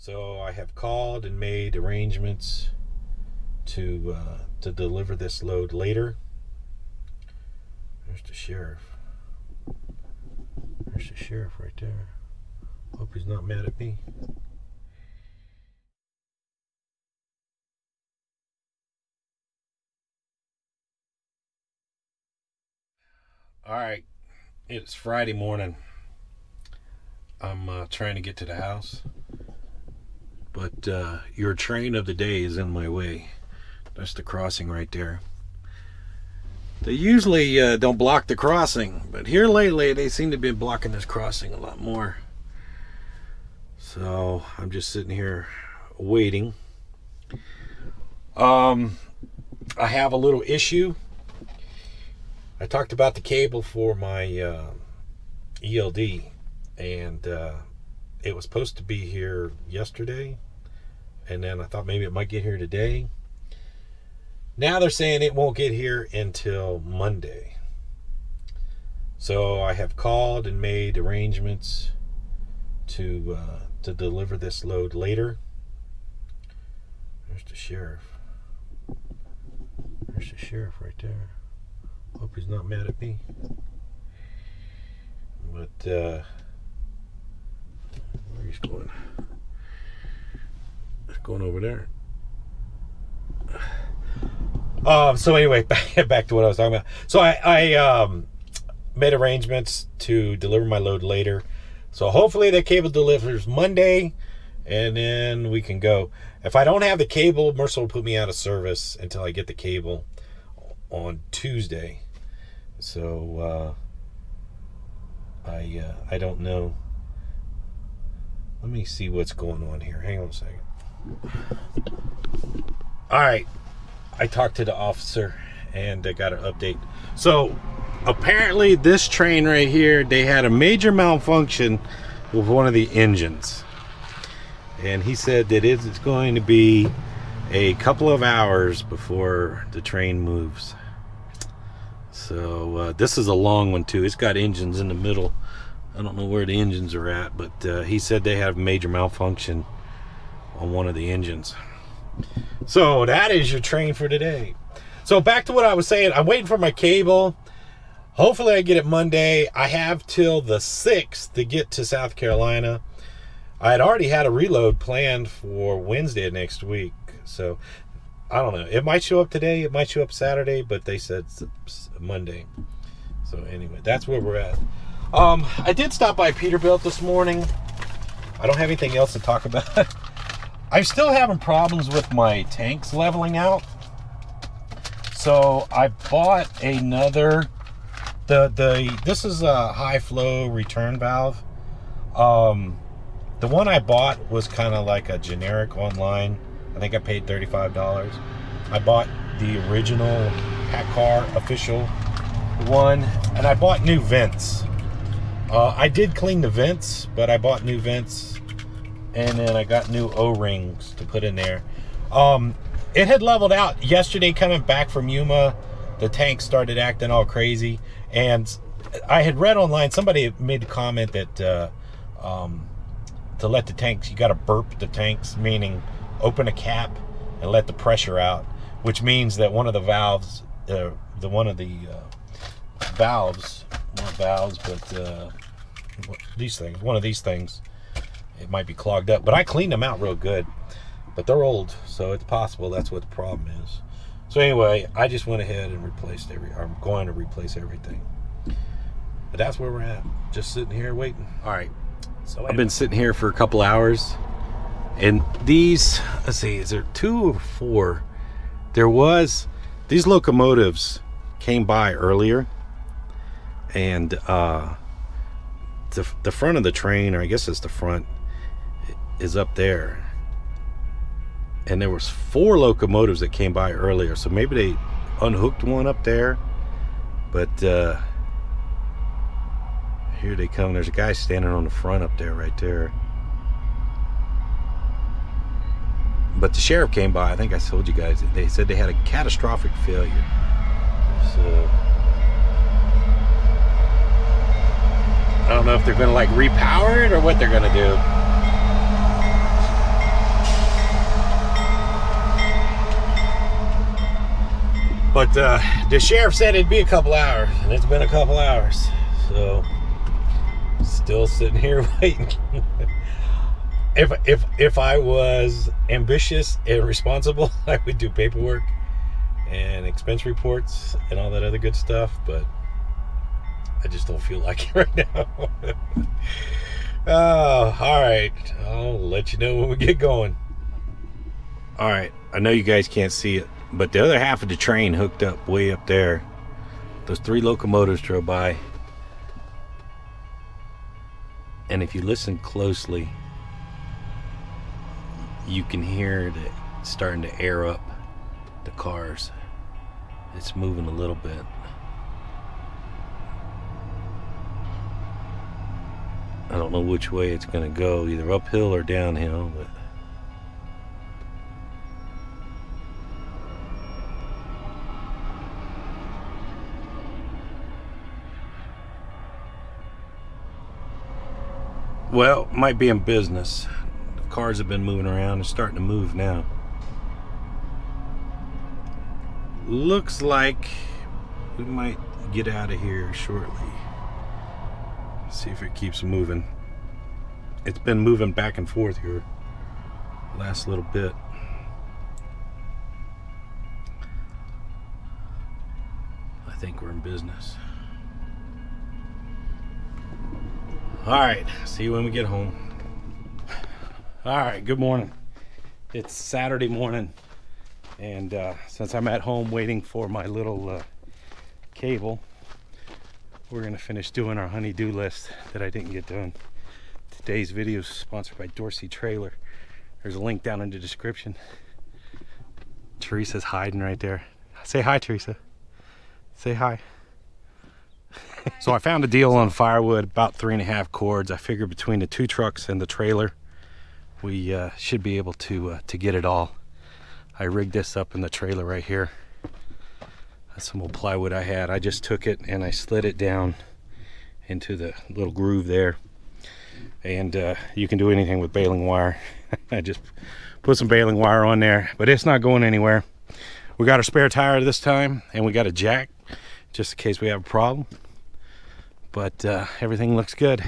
So I have called and made arrangements to deliver this load later. There's the sheriff. There's the sheriff right there. Hope he's not mad at me. All right, it's Friday morning. I'm trying to get to the house, but your train of the day is in my way. That's the crossing right there. They usually don't block the crossing, but here lately they seem to be blocking this crossing a lot more. So I'm just sitting here waiting. I have a little issue. I talked about the cable for my ELD, and it was supposed to be here yesterday, and then I thought maybe it might get here today. Now they're saying it won't get here until Monday. So I have called and made arrangements to deliver this load later. There's the sheriff. There's the sheriff right there. Hope he's not mad at me. But where he's going? He's going over there. So anyway, back to what I was talking about. So I made arrangements to deliver my load later. So hopefully the cable delivers Monday, and then we can go. If I don't have the cable, Mercer will put me out of service until I get the cable on Tuesday. So I don't know. Let me see what's going on here. Hang on a second. All right. I talked to the officer and I got an update. So apparently this train right here, they had a major malfunction with one of the engines. And he said that it's going to be a couple of hours before the train moves. So this is a long one too. It's got engines in the middle. I don't know where the engines are at, but he said they have major malfunction on one of the engines. So that is your train for today. So back to what I was saying. I'm waiting for my cable. Hopefully I get it Monday. I have till the 6th to get to South Carolina. I had already had a reload planned for Wednesday of next week. So I don't know. It might show up today. It might show up Saturday, but they said Monday. So anyway, that's where we're at. I did stop by Peterbilt this morning. I don't have anything else to talk about. I'm still having problems with my tanks leveling out. So I bought another, this is a high flow return valve. The one I bought was kind of like a generic online. I think I paid $35. I bought the original PACCAR official one, and I bought new vents. I did clean the vents, but I bought new vents, and then I got new O-rings to put in there. It had leveled out yesterday coming back from Yuma. The tank started acting all crazy, and I had read online, somebody made a comment that to let the tanks, you got to burp the tanks, meaning open a cap and let the pressure out, which means that one of the valves, one of these things, it might be clogged up. But I cleaned them out real good, but they're old, so it's possible that's what the problem is. So anyway, I just went ahead and replaced I'm going to replace everything. But that's where we're at, just sitting here waiting. All right, so I've been sitting here for a couple hours, and these, let's see, is there 2 or 4? There was, these locomotives came by earlier, and the front of the train, or I guess it's the front, is up there. And there was 4 locomotives that came by earlier, so maybe they unhooked one up there. But here they come. There's a guy standing on the front up there, right there. But the sheriff came by. I think I told you guys. They said they had a catastrophic failure. So I don't know if they're going to like repower it or what they're going to do. But the sheriff said it'd be a couple hours, and it's been a couple hours. So still sitting here waiting. If I was ambitious and responsible, I would do paperwork and expense reports and all that other good stuff, but I just don't feel like it right now. Oh, all right. I'll let you know when we get going. All right. I know you guys can't see it, but the other half of the train hooked up way up there. Those 3 locomotives drove by. And if you listen closely, you can hear it starting to air up the cars. It's moving a little bit. I don't know which way it's going to go, either uphill or downhill, but well, might be in business. The cars have been moving around. They're starting to move now. Looks like we might get out of here shortly. See if it keeps moving. It's been moving back and forth here last little bit. I think we're in business. All right, see you when we get home. All right, good morning. It's Saturday morning, and since I'm at home waiting for my little cable, we're gonna finish doing our honey-do list that I didn't get done. Today's video is sponsored by Dorsey Trailer. There's a link down in the description. Teresa's hiding right there. Say hi, Teresa. Say hi. So I found a deal on firewood, about 3.5 cords. I figured between the 2 trucks and the trailer, we should be able to get it all. I rigged this up in the trailer right here. That's some old plywood I had. I just took it and I slid it down into the little groove there. And you can do anything with baling wire. I just put some baling wire on there, but it's not going anywhere. We got a spare tire this time, and we got a jack just in case we have a problem. But everything looks good.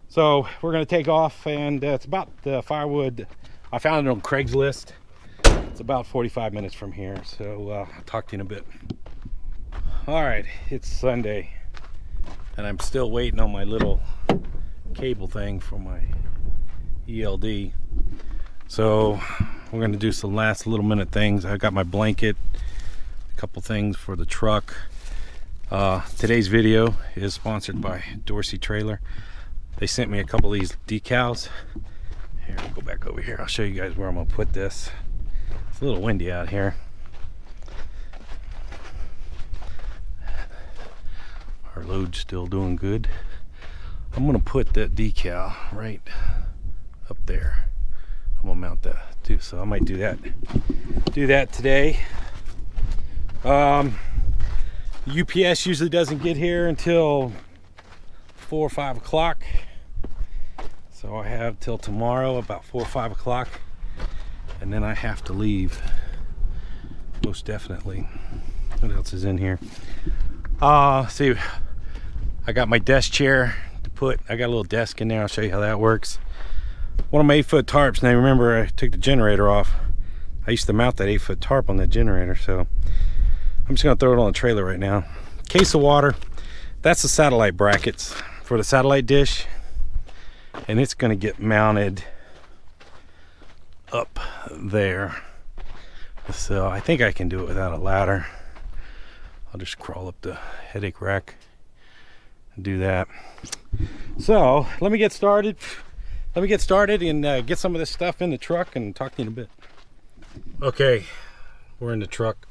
So we're gonna take off, and it's about the firewood. I found it on Craigslist. It's about 45 minutes from here, so I'll talk to you in a bit. All right, it's Sunday, and I'm still waiting on my little cable thing for my ELD. So we're gonna do some last little minute things. I got my blanket, a couple things for the truck. Today's video is sponsored by Dorsey Trailer. They sent me a couple of these decals. Here, I'll go back over here. I'll show you guys where I'm gonna put this. It's a little windy out here. Our load's still doing good. I'm gonna put that decal right up there. I'm gonna mount that too, so I might do that today. UPS usually doesn't get here until 4 or 5 o'clock, so I have till tomorrow about 4 or 5 o'clock, and then I have to leave, most definitely. What else is in here? See, I got my desk chair to put. I got a little desk in there. I'll show you how that works. One of my 8-foot tarps. Now remember, I took the generator off. I used to mount that 8-foot tarp on that generator, so I'm just gonna throw it on the trailer right now. Case of water. That's the satellite brackets for the satellite dish, and it's gonna get mounted up there. So I think I can do it without a ladder. I'll just crawl up the headache rack and do that. So let me get started. Let me get started and get some of this stuff in the truck and talk to you in a bit. Okay, we're in the truck.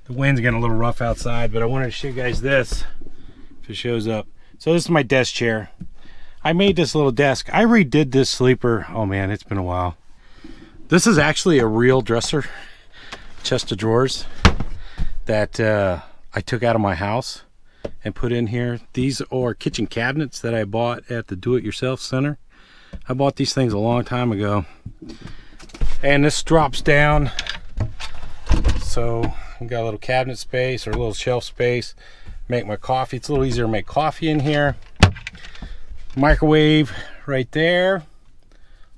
The wind's getting a little rough outside, but I wanted to show you guys this if it shows up. So this is my desk chair. I made this little desk. I redid this sleeper. Oh man, it's been a while. This is actually a real dresser, chest of drawers that I took out of my house and put in here. These are kitchen cabinets that I bought at the do-it-yourself center. I bought these things a long time ago, and this drops down, so got a little cabinet space or a little shelf space. Make my coffee. It's a little easier to make coffee in here. Microwave right there,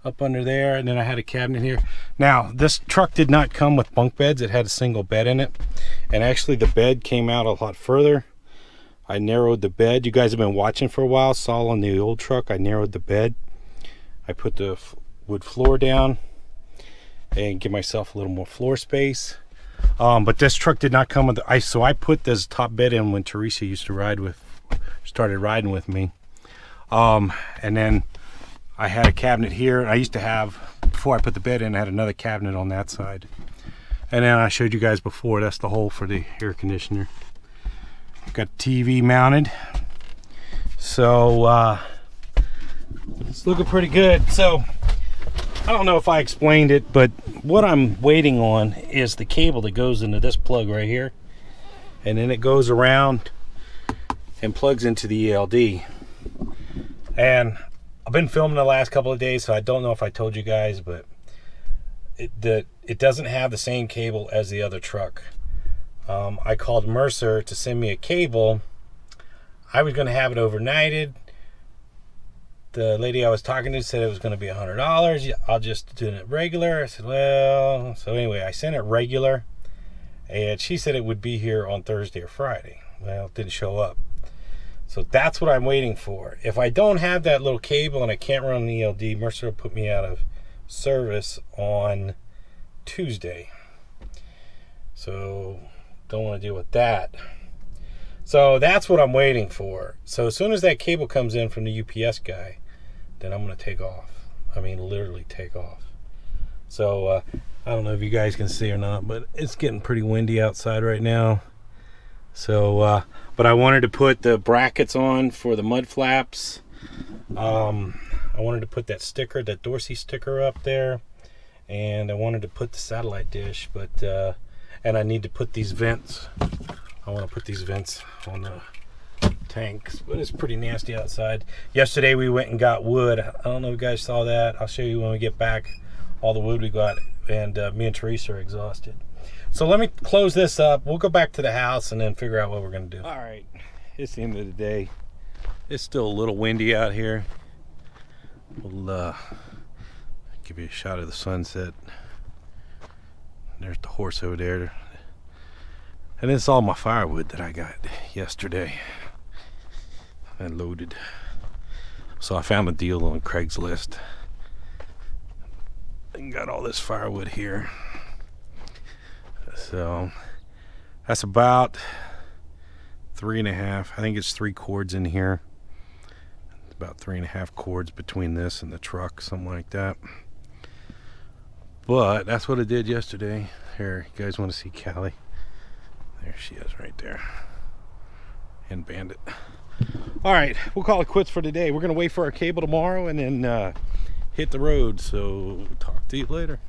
up under there, and then I had a cabinet here. Now, this truck did not come with bunk beds. It had a single bed in it, and actually the bed came out a lot further. I narrowed the bed. You guys have been watching for a while, saw on the old truck I narrowed the bed. I put the wood floor down and give myself a little more floor space. But this truck did not come with the ice, so I put this top bed in when Teresa used to started riding with me. And then I had a cabinet here. I used to have, before I put the bed in, I had another cabinet on that side. And then I showed you guys before, that's the hole for the air conditioner. Got TV mounted. So it's looking pretty good. So I don't know if I explained it, but what I'm waiting on is the cable that goes into this plug right here, and then it goes around and plugs into the ELD. And I've been filming the last couple of days, so I don't know if I told you guys, but it doesn't have the same cable as the other truck. I called Mercer to send me a cable. I was going to have it overnighted. The lady I was talking to said it was going to be $100. I'll just do it regular. I said, well, so anyway, I sent it regular, and she said it would be here on Thursday or Friday. Well, it didn't show up. So that's what I'm waiting for. If I don't have that little cable and I can't run the ELD, Mercer will put me out of service on Tuesday. So don't want to deal with that. So that's what I'm waiting for. So as soon as that cable comes in from the UPS guy, then I'm going to take off. I mean, literally take off. So I don't know if you guys can see or not, but it's getting pretty windy outside right now. So, but I wanted to put the brackets on for the mud flaps. I wanted to put that sticker, that Dorsey sticker up there. And I wanted to put the satellite dish, but, and I need to put these vents. I want to put these vents on the tanks, but it's pretty nasty outside. Yesterday we went and got wood. I don't know if you guys saw that. I'll show you when we get back all the wood we got, and me and Teresa are exhausted. So let me close this up. We'll go back to the house and then figure out what we're going to do. All right, it's the end of the day. It's still a little windy out here. We'll give you a shot of the sunset. There's the horse over there. And it's all my firewood that I got yesterday. I loaded. So I found a deal on Craigslist and got all this firewood here. So that's about 3.5. I think it's 3 cords in here. It's about 3.5 cords between this and the truck, something like that. But that's what I did yesterday. Here, you guys want to see Callie? There she is right there. And Bandit. All right, we'll call it quits for today. We're going to wait for our cable tomorrow and then hit the road. So talk to you later.